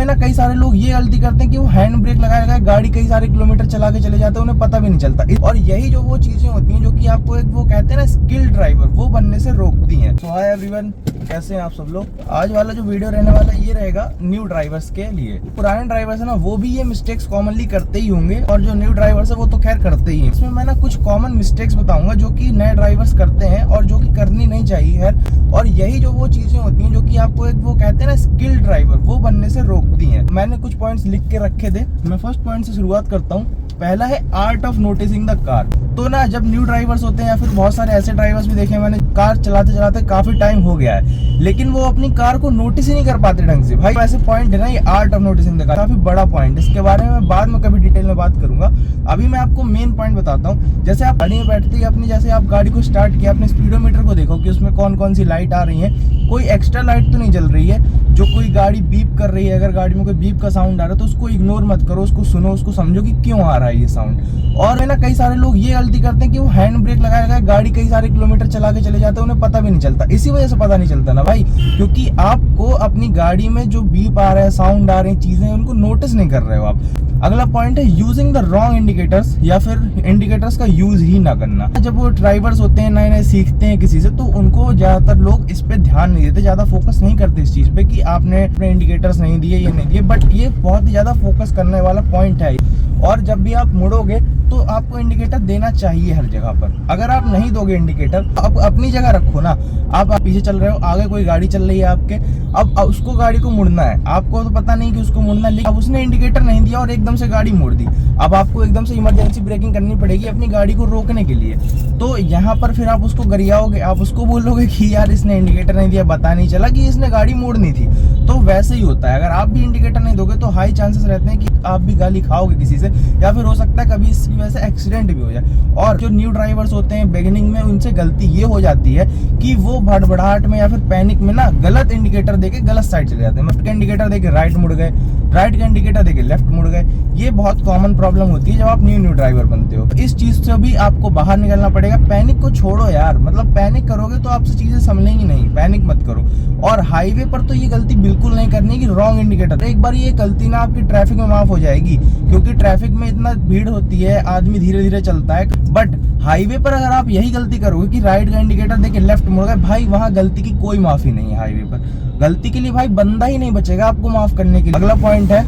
ना कई सारे लोग ये गलती करते हैं कि वो हैंड ब्रेक लगाए गाड़ी कई सारे किलोमीटर चला के चले जाते हैं, उन्हें पता भी नहीं चलता। और यही जो वो चीजें होती हैं जो कि आपको एक वो कहते हैं ना स्किल ड्राइवर, वो बनने से रोकती हैं। सो हाय एवरीवन, कैसे हैं आप सब लोग। आज वाला जो वीडियो रहने वाला ये रहेगा न्यू ड्राइवर्स के लिए। पुराने ड्राइवर्स है ना वो भी ये मिस्टेक्स कॉमनली करते ही होंगे, और जो न्यू ड्राइवर्स है वो तो खैर करते ही हैं। इसमें मैं ना कुछ कॉमन मिस्टेक्स बताऊंगा जो कि नए ड्राइवर्स करते हैं और जो कि करनी नहीं चाहिए है। और यही जो वो चीजें होती हैं जो कि आपको एक वो कहते हैं ना स्किल ड्राइवर, वो बनने से रोकती हैं। मैंने कुछ पॉइंट्स लिख के रखे थे, मैं फर्स्ट पॉइंट से शुरुआत करता हूँ। पहला है art of noticing the car. तो ना जब न्यू ड्राइवर्स होते हैं या फिर बहुत सारे ऐसे ड्राइवर्स भी देखे मैंने, कार चलाते चलाते काफी टाइम हो गया है लेकिन वो अपनी कार को नोटिस ही नहीं कर पाते ढंग से। भाई ऐसे पॉइंट है ना, ये art of noticing the car, काफी बड़ा पॉइंट। इसके बारे में बाद में कभी डिटेल में बात करूंगा। अभी मैं आपको मेन पॉइंट बताता हूँ। जैसे आप गाड़ी में बैठते ही अपनी, जैसे आप गाड़ी को स्टार्ट किया, अपने स्पीडोमीटर को देखो कि उसमें कौन कौन सी लाइट आ रही है। कोई एक्स्ट्रा लाइट तो नहीं जल रही है। जो कोई गाड़ी बीप कर रही है, अगर गाड़ी में कोई बीप का साउंड आ रहा है तो उसको इग्नोर मत करो, उसको सुनो, उसको समझो कि क्यों आ रहा है ये साउंड। और है ना कई सारे लोग ये गलती करते हैं कि वो हैंड ब्रेक लगाए गाड़ी कई सारे किलोमीटर चला के चले जाते हैं, उन्हें पता भी नहीं चलता। इसी वजह से पता नहीं चलता ना भाई, क्योंकि आपको अपनी गाड़ी में जो बीप आ रहा है, साउंड आ रही है, चीजें उनको नोटिस नहीं कर रहे हो आप। अगला पॉइंट है यूजिंग द रॉन्ग इंडिकेटर्स, या फिर इंडिकेटर्स का यूज ही ना करना। जब वो ड्राइवर्स होते हैं नए नए सीखते हैं किसी से, तो उनको ज्यादातर लोग इस पे ध्यान नहीं देते, ज्यादा फोकस नहीं करते इस चीज पे कि आपने अपने इंडिकेटर्स नहीं दिए, ये नहीं दिए। बट ये बहुत ही ज्यादा फोकस करने वाला पॉइंट है। और जब भी आप मुड़ोगे तो आपको इंडिकेटर देना चाहिए हर जगह पर। अगर आप नहीं दोगे इंडिकेटर, आप अपनी जगह रखो ना। आप पीछे चल रहे हो, आगे कोई गाड़ी चल रही है आपके, अब उसको गाड़ी को मुड़ना है, आपको तो पता नहीं कि उसको मुड़ना है, लेकिन अब उसने इंडिकेटर नहीं दिया और एकदम से गाड़ी मोड़ दी। अब आपको एकदम से इमरजेंसी ब्रेकिंग करनी पड़ेगी अपनी गाड़ी को रोकने के लिए। तो यहाँ पर फिर आप उसको गरियाओगे, आप उसको बोलोगे कि यार इसने इंडिकेटर नहीं दिया, पता नहीं चला कि इसने गाड़ी मोड़नी थी। तो वैसे ही होता है, अगर आप भी इंडिकेटर नहीं दोगे तो हाई चांसेस रहते हैं कि आप भी गाली खाओगे किसी से, या फिर हो सकता है कभी इसकी वजह से एक्सीडेंट भी हो जाए। और जो न्यू ड्राइवर्स होते हैं बिगिनिंग में, उनसे गलती ये हो जाती है कि वो भड़बड़ाहट में या फिर पैनिक में ना गलत इंडिकेटर देके गलत साइड चले जाते हैं। लेफ्ट का इंडिकेटर देके राइट मुड़ गए, राइट का इंडिकेटर देके लेफ्ट मुड़ गए। ये बहुत कॉमन प्रॉब्लम होती है जब आप न्यू ड्राइवर बनते हो। इस चीज से भी आपको बाहर निकलना पड़ेगा। पैनिक को छोड़ो यार, मतलब पैनिक करोगे तो आपसे चीजें संभलेंगी नहीं, पैनिक मत करो। और हाईवे पर तो ये गलती बिल्कुल नहीं करनी कि रॉन्ग इंडिकेटर। एक बार ये गलती ना आपकी ट्रैफिक में माफ हो जाएगी, क्योंकि ट्रैफिक में इतना भीड़ होती है, आदमी धीरे धीरे चलता है। बट हाईवे पर अगर आप यही गलती करोगे कि राइट का इंडिकेटर देके लेफ्ट मुड़ गए, भाई वहां गलती की कोई माफी नहीं है। हाईवे पर गलती के लिए भाई बंदा ही नहीं बचेगा आपको माफ करने के लिए। अगला पॉइंट है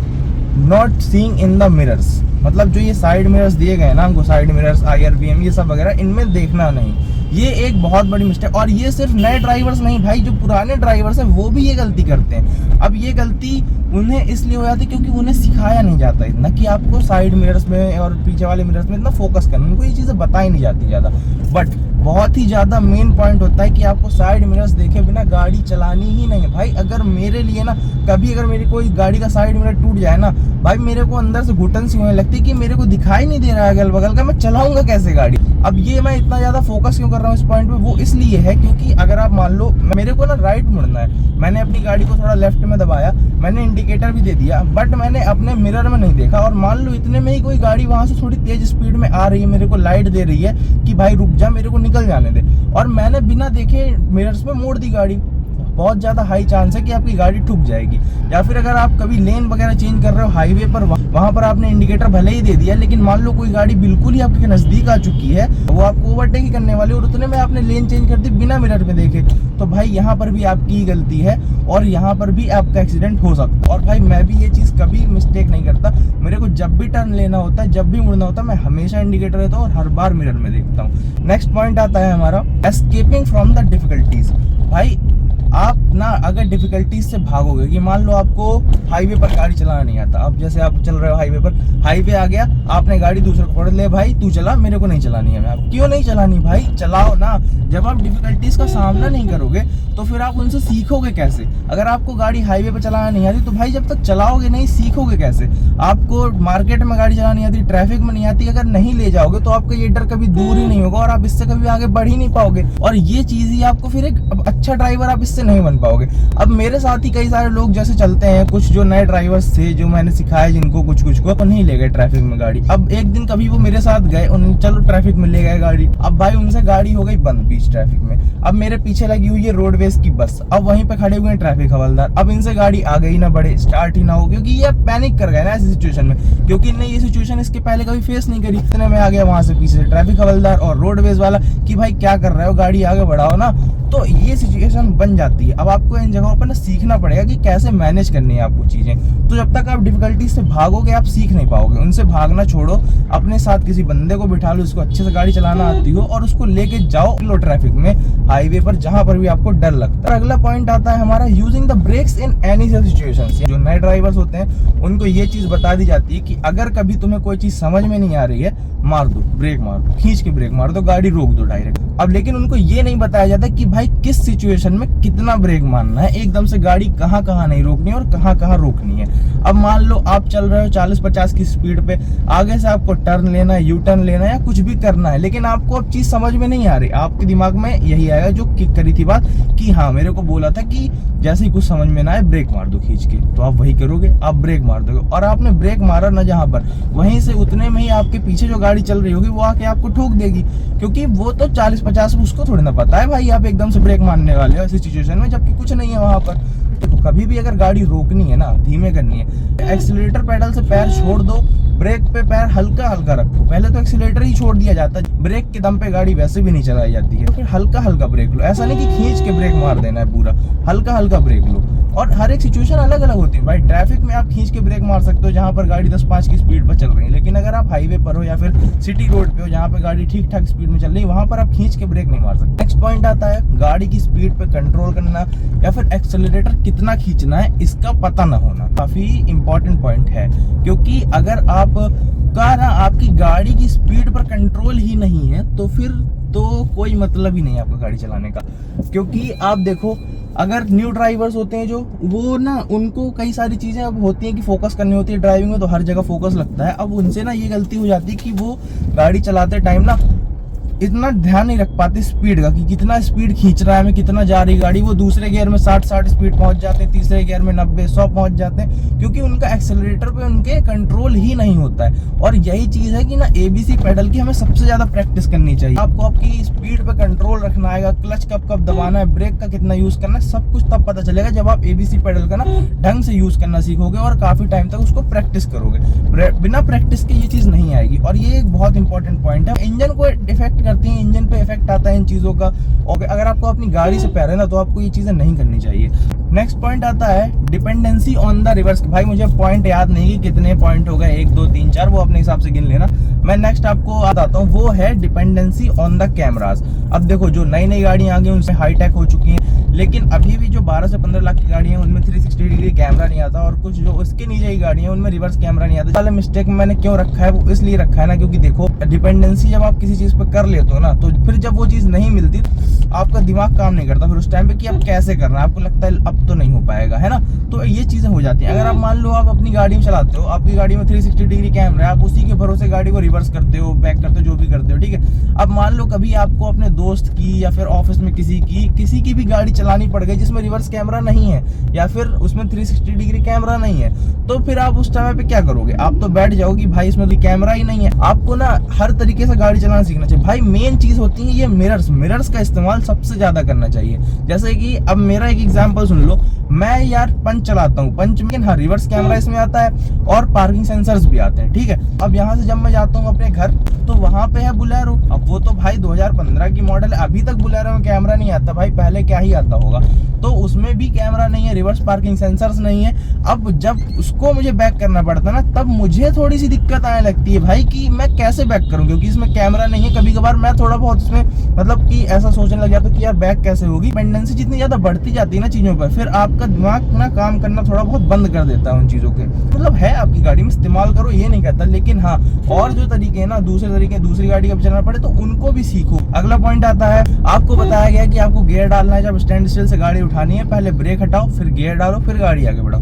not seeing in the mirrors. मतलब जो ये साइड मिरर्स दिए गए ना हमको, साइड मिरर्स, IRBM, ये सब वगैरह, इनमें देखना नहीं। ये एक बहुत बड़ी मिस्टेक। और ये सिर्फ नए ड्राइवर्स नहीं भाई, जो पुराने ड्राइवर्स हैं वो भी ये गलती करते हैं। अब ये गलती उन्हें इसलिए हो जाती है क्योंकि उन्हें सिखाया नहीं जाता इतना कि आपको साइड मिरर्स में और पीछे वाले मिरर्स में इतना फोकस करना। उनको ये चीजें बताई नहीं जाती ज्यादा। बट बहुत ही ज्यादा मेन पॉइंट होता है कि आपको साइड मिरर्स देखे बिना गाड़ी चलानी ही नहीं है भाई। अगर मेरे लिए ना कभी अगर मेरी कोई गाड़ी का साइड मिरर टूट जाए ना भाई, मेरे को अंदर से घुटन सी होने लगती है कि मेरे को दिखाई नहीं दे रहा है अगल बगल का, मैं चलाऊंगा कैसे गाड़ी। अब ये मैं इतना ज्यादा फोकस क्यों कर रहा हूँ इस पॉइंट पे, वो इसलिए है क्योंकि अगर आप मान लो मेरे को ना राइट मुड़ना है, मैंने अपनी गाड़ी को थोड़ा लेफ्ट में दबाया, मैंने इंडिकेटर भी दे दिया, बट मैंने अपने मिरर में नहीं देखा। और मान लो इतने में ही कोई गाड़ी वहां से थोड़ी तेज स्पीड में आ रही है, मेरे को लाइट दे रही है कि भाई रुक जा, मेरे को निकल जाने दे, और मैंने बिना देखे मिरर्स में मोड़ दी गाड़ी, बहुत ज्यादा हाई चांस है कि आपकी गाड़ी ठुक जाएगी। या फिर अगर आप कभी लेन वगैरह चेंज कर रहे हो हाईवे पर, वहां पर आपने इंडिकेटर भले ही दे दिया, लेकिन मान लो कोई गाड़ी बिल्कुल ही आपके नजदीक आ चुकी है, वो आपको ओवरटेक ही करने वाली, और उतने में आपने लेन चेंज कर दी बिना मिरर में देखे, तो भाई यहाँ पर भी आपकी ही गलती है और यहाँ पर भी आपका एक्सीडेंट हो सकता है। और भाई मैं भी ये चीज कभी मिस्टेक नहीं करता। मेरे को जब भी टर्न लेना होता है, जब भी मुड़ना होता है, मैं हमेशा इंडिकेटर देता हूँ और हर बार मिरर में देखता हूँ। नेक्स्ट पॉइंट आता है हमारा एस्केपिंग फ्रॉम द डिफिकल्टीज। भाई आप ना अगर डिफिकल्टीज से भागोगे, कि मान लो आपको हाईवे पर गाड़ी चलाना नहीं आता, अब जैसे आप चल रहे हो हाईवे पर, हाईवे आ गया, आपने गाड़ी दूसरे को पकड़ ले, भाई तू चला, मेरे को नहीं चलानी है। आप क्यों नहीं चलानी भाई, चलाओ ना। जब आप डिफिकल्टीज का सामना नहीं करोगे तो फिर आप उनसे सीखोगे कैसे। अगर आपको गाड़ी हाईवे पर चलाना नहीं आती तो भाई जब तक चलाओगे नहीं सीखोगे कैसे। आपको मार्केट में गाड़ी चलानी आती, ट्रैफिक में नहीं आती, अगर नहीं ले जाओगे तो आपका ये डर कभी दूर ही नहीं होगा और आप इससे कभी आगे बढ़ ही नहीं पाओगे। और ये चीज ही आपको फिर एक अच्छा ड्राइवर आप इससे ऐसे नहीं बन पाओगे। अब मेरे साथ ही कई सारे लोग जैसे चलते हैं, कुछ जो नए ड्राइवर्स थे जो मैंने सिखाया जिनको कुछ को तो नहीं ले गए ट्रैफिक में गाड़ी। अब एक दिन कभी वो मेरे साथ गए, चलो ट्रैफिक में ले गए गाड़ी। अब भाई उनसे गाड़ी हो गई बंद बीच ट्रैफिक में। अब मेरे पीछे लगी हुई है रोडवेज की बस, अब वहीं पे खड़े हुए हैं ट्रैफिक हवलदार। अब इनसे गाड़ी आ गई ना बढ़े, स्टार्ट ही ना हो, क्योंकि ये पैनिक कर गए ना ऐसी सिचुएशन में, क्योंकि इन्हें ये सिचुएशन इसके पहले कभी फेस नहीं करी। इतने में आ गया वहां से पीछे से ट्रैफिक हवलदार और रोडवेज वाला कि भाई क्या कर रहे हो, गाड़ी आगे बढ़ाओ ना। तो ये सिचुएशन बन जाती है। अब आपको इन जगहों पर ना सीखना पड़ेगा कि कैसे मैनेज करनी है आपको चीजें। तो जब तक आप डिफिकल्टी से भागोगे आप सीख नहीं पाओगे। उनसे भागना छोड़ो, अपने साथ किसी बंदे को बिठा लो, उसको अच्छे से गाड़ी चलाना आती हो, और उसको लेके जाओ लो ट्रैफिक में, हाईवे पर, जहां पर भी आपको डर लगता है। अगला पॉइंट आता है हमारा using the brakes in any situations. जो नए ड्राइवर्स होते हैं उनको ये चीज बता दी जाती है कि अगर कभी तुम्हें कोई चीज समझ में नहीं आ रही है, मार दो ब्रेक, मार दो, खींच के ब्रेक मार दो, गाड़ी रोक दो डायरेक्ट। अब लेकिन उनको ये नहीं बताया जाता कि भाई किस सिचुएशन में कितना ब्रेक मारना है, एकदम से गाड़ी कहाँ कहाँ नहीं रोकनी है और कहाँ कहाँ रोकनी है। अब मान लो आप चल रहे हो 40-50 की स्पीड पे, आगे से आपको टर्न लेना है, यू टर्न लेना है या कुछ भी करना है, लेकिन आपको अब चीज समझ में नहीं आ रही। आपके दिमाग में यही आएगा जो किक करी थी बात कि हाँ मेरे को बोला था कि जैसे ही कुछ समझ में ना आए ब्रेक मार दो खींच के, तो आप वही करोगे, आप ब्रेक मार दोगे। और आपने ब्रेक मारा ना जहां पर, वहीं से उतने में ही आपके पीछे जो गाड़ी चल रही होगी वो आके आपको ठोक देगी, क्योंकि वो तो 40-50 उसको थोड़ी ना पता है भाई आप एकदम से ब्रेक मारने वाले हो ऐसी सिचुएशन में, जबकि कुछ नहीं है वहां पर। देखो कभी भी अगर गाड़ी रोकनी है ना, धीमे करनी है, एक्सीलरेटर पेडल से पैर छोड़ दो, ब्रेक पे पैर हल्का हल्का रखो। पहले तो एक्सीलरेटर ही छोड़ दिया जाता है, ब्रेक के दम पे गाड़ी वैसे भी नहीं चलाई जाती है, तो फिर हल्का हल्का ब्रेक लो। ऐसा नहीं कि खींच के ब्रेक मार देना है पूरा, हल्का हल्का ब्रेक लो। और हर एक सिचुएशन अलग अलग होती है भाई। ट्रैफिक में आप खींच के ब्रेक मार सकते हो जहां पर गाड़ी 10-5 की स्पीड पर चल रही है, लेकिन अगर आप हाईवे पर हो या फिर सिटी रोड पे हो जहां पर गाड़ी ठीक ठाक स्पीड में चल रही है, वहां पर आप खींच के ब्रेक नहीं मार सकते। नेक्स्ट पॉइंट आता है गाड़ी की स्पीड पे कंट्रोल करना या फिर एक्सेलरेटर कितना खींचना है इसका पता ना होना, काफी इंपॉर्टेंट पॉइंट है। क्योंकि अगर आपकी गाड़ी की स्पीड पर कंट्रोल ही नहीं है तो फिर तो कोई मतलब ही नहीं है आपको गाड़ी चलाने का। क्योंकि आप देखो अगर न्यू ड्राइवर्स होते हैं जो, वो ना उनको कई सारी चीजें अब होती हैं कि फोकस करनी होती है ड्राइविंग में, तो हर जगह फोकस लगता है। अब उनसे ना ये गलती हो जाती है कि वो गाड़ी चलाते टाइम ना इतना ध्यान नहीं रख पाते स्पीड का कि कितना स्पीड खींच रहा है, हमें कितना जा रही गाड़ी। वो दूसरे गियर में 60 स्पीड पहुंच जाते हैं, तीसरे गियर में 90-100 पहुंच जाते हैं, क्योंकि उनका एक्सेलरेटर पे उनके कंट्रोल ही नहीं होता है। और यही चीज है कि ना एबीसी पेडल की हमें सबसे ज्यादा प्रैक्टिस करनी चाहिए। आपको आपकी स्पीड पे कंट्रोल रखना आएगा, क्लच कब दबाना है, ब्रेक का कितना यूज करना है, सब कुछ तब पता चलेगा जब आप एबीसी पेडल का ना ढंग से यूज करना सीखोगे और काफी टाइम तक उसको प्रैक्टिस करोगे। बिना प्रैक्टिस के ये चीज नहीं आएगी। और ये एक बहुत इंपॉर्टेंट पॉइंट है, इंजन को इफेक्ट करती है, इंजन पे इफेक्ट आता है इन चीजों का। और अगर आपको अपनी गाड़ी से प्यार है ना तो आपको ये चीजें नहीं करनी चाहिए। नेक्स्ट पॉइंट आता है डिपेंडेंसी ऑन द रिवर्स। भाई मुझे पॉइंट याद नहीं कि कितने पॉइंट हो गए, 1 2 3 4, वो अपने हिसाब से गिन लेना। मैं नेक्स्ट आपको बताता हूँ, वो है डिपेंडेंसी ऑन द कैमरास। अब देखो जो नई नई गाड़ियां आ गई उनसे हाईटेक हो चुकी हैं, लेकिन अभी भी जो 12 से 15 लाख की गाड़ियां हैं उनमें 360 डिग्री कैमरा नहीं आता, और कुछ जो उसके नीचे की गाड़ियां हैं उनमें रिवर्स कैमरा नहीं आता। वाला मिस्टेक मैंने क्यों रखा है, वो इसलिए रखा है ना क्योंकि देखो डिपेंडेंसी जब आप किसी चीज पे कर लेते हो ना, तो फिर जब वो चीज नहीं मिलती आपका दिमाग काम नहीं करता फिर उस टाइम पे कि अब कैसे करना है, आपको लगता है अब तो नहीं हो पाएगा, है ना। तो ये चीजें हो जाती हैं। अगर आप मान लो आप अपनी गाड़ी में चलाते हो, आपकी गाड़ी में 360 डिग्री कैमरा है, आप उसी के भरोसे गाड़ी को रिवर्स करते हो, बैक करते हो, जो भी करते हो, ठीक है। अब मान लो कभी आपको अपने दोस्त की या फिर ऑफिस में किसी की भी गाड़ी चलानी पड़ गई जिसमें रिवर्स कैमरा नहीं है या फिर उसमें 360 डिग्री कैमरा नहीं है, तो फिर आप उस टाइम पे क्या करोगे, आप तो बैठ जाओगे भाई इसमें तो कैमरा ही नहीं है। आपको ना हर तरीके से गाड़ी चलाना सीखना चाहिए भाई। मेन चीज होती है ये मिरर्स का इस्तेमाल सबसे ज्यादा करना चाहिए। जैसे कि अब मेरा एक एग्जांपल सुन लो, मैं यार पंच चलाता हूँ, पंच में हाँ रिवर्स कैमरा इसमें आता है और पार्किंग सेंसर्स भी आते हैं, ठीक है। अब यहाँ से जब मैं जाता हूँ अपने घर तो वहां पे है बुलेरो। अब वो तो भाई 2015 की मॉडल है, अभी तक बुलेरो में कैमरा नहीं आता भाई, पहले क्या ही आता होगा। तो उसमें भी कैमरा नहीं है, रिवर्स पार्किंग सेंसर्स नहीं है। अब जब उसको मुझे बैक करना पड़ता है ना, तब मुझे थोड़ी सी दिक्कत आने लगती है भाई कि मैं कैसे बैक करूं, क्योंकि इसमें कैमरा नहीं है। कभी कभार मैं थोड़ा बहुत इसमें मतलब कि ऐसा सोचने लग जाता कि यार बैक कैसे होगी। डिपेंडेंसी जितनी ज्यादा बढ़ती जाती है ना चीजों पर, फिर आपका दिमाग ना काम करना थोड़ा बहुत बंद कर देता है उन चीजों के। मतलब है आपकी गाड़ी में इस्तेमाल करो, ये नहीं कहता, लेकिन हाँ और जो तरीके है ना दूसरी गाड़ी का चलना पड़े तो उनको भी सीखो। अगला पॉइंट आता है, आपको बताया गया कि आपको गियर डालना है, जब स्टैंड स्टिल से गाड़ी उठानी है पहले ब्रेक हटाओ, फिर गियर डालो, फिर गाड़ी आगे बढ़ाओ।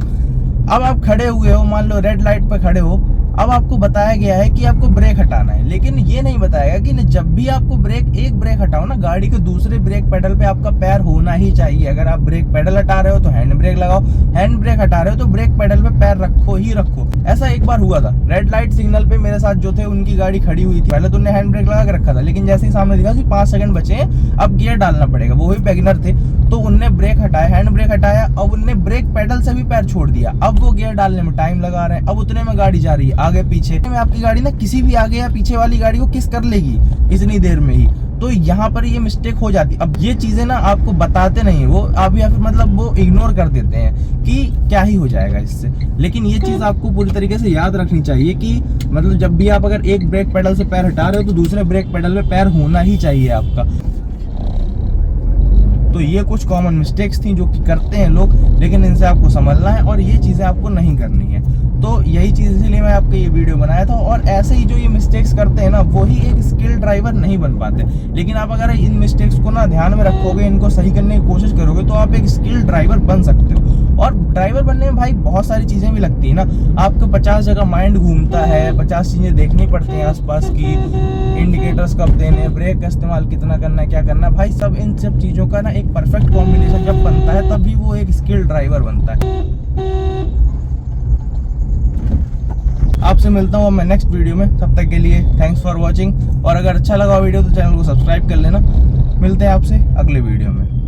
अब आप खड़े हुए हो, मान लो रेड लाइट पे खड़े हो, अब आपको बताया गया है कि आपको ब्रेक हटाना है, लेकिन ये नहीं बताया कि जब भी आपको एक ब्रेक हटाओ ना, गाड़ी के दूसरे ब्रेक पेडल पे आपका पैर होना ही चाहिए। अगर आप ब्रेक पेडल हटा रहे हो तो हैंड ब्रेक लगाओ, हैंड ब्रेक हटा रहे हो तो ब्रेक पेडल पे पैर रखो ही रखो। ऐसा एक बार हुआ था, रेड लाइट सिग्नल पे मेरे साथ जो थे उनकी गाड़ी खड़ी हुई थी। पहले तो उन्हें हैंड ब्रेक लगा के रखा था, लेकिन जैसे ही सामने दिखा कि 5 सेकंड बचे हैं, अब गियर डालना पड़ेगा, वो भी बेगिनर थे, तो उनने ब्रेक हटाया, हैंड ब्रेक हटाया, अब उनने ब्रेक पेडल से भी पैर छोड़ दिया। अब वो गियर डालने में टाइम लगा रहे हैं, अब उतने में गाड़ी जा रही है आगे पीछे में। आपकी गाड़ी ना किसी भी आगे या पीछे वाली गाड़ी को किस कर लेगी इतनी देर में ही, तो यहाँ पर ये मिस्टेक हो जाती है। अब ये चीजें ना आपको बताते नहीं वो आप, या फिर मतलब वो इग्नोर कर देते हैं कि क्या ही हो जाएगा इससे। लेकिन ये चीज आपको पूरी तरीके से याद रखनी चाहिए कि मतलब जब भी आप अगर एक ब्रेक पेडल से पैर हटा रहे हो तो दूसरे ब्रेक पेडल पे पैर होना ही चाहिए आपका। तो ये कुछ कॉमन मिस्टेक्स थी जो कि करते हैं लोग, लेकिन इनसे आपको समझना है और ये चीजें आपको नहीं करनी है। तो यही चीज इसलिए मैं आपको ये वीडियो बनाया था। और ऐसे ही जो ये मिस्टेक्स करते हैं ना, वही एक स्किल ड्राइवर नहीं बन पाते। लेकिन आप अगर इन मिस्टेक्स को ना ध्यान में रखोगे, इनको सही करने की कोशिश करोगे, तो आप एक स्किल ड्राइवर बन सकते हो। और ड्राइवर बनने में भाई बहुत सारी चीजें भी लगती है ना, आपको 50 जगह माइंड घूमता है, 50 चीजें देखनी पड़ती हैं आसपास की, इंडिकेटर्स कब देने, ब्रेक का इस्तेमाल कितना करना है, क्या करना है, भाई सब इन सब चीजों का ना एक परफेक्ट कॉम्बिनेशन जब बनता है तभी वो एक स्किल ड्राइवर बनता है। आपसे मिलता हूँ मैं नेक्स्ट वीडियो में, तब तक के लिए थैंक्स फॉर वॉचिंग। और अगर अच्छा लगा वीडियो तो चैनल को सब्सक्राइब कर लेना। मिलते हैं आपसे अगले वीडियो में।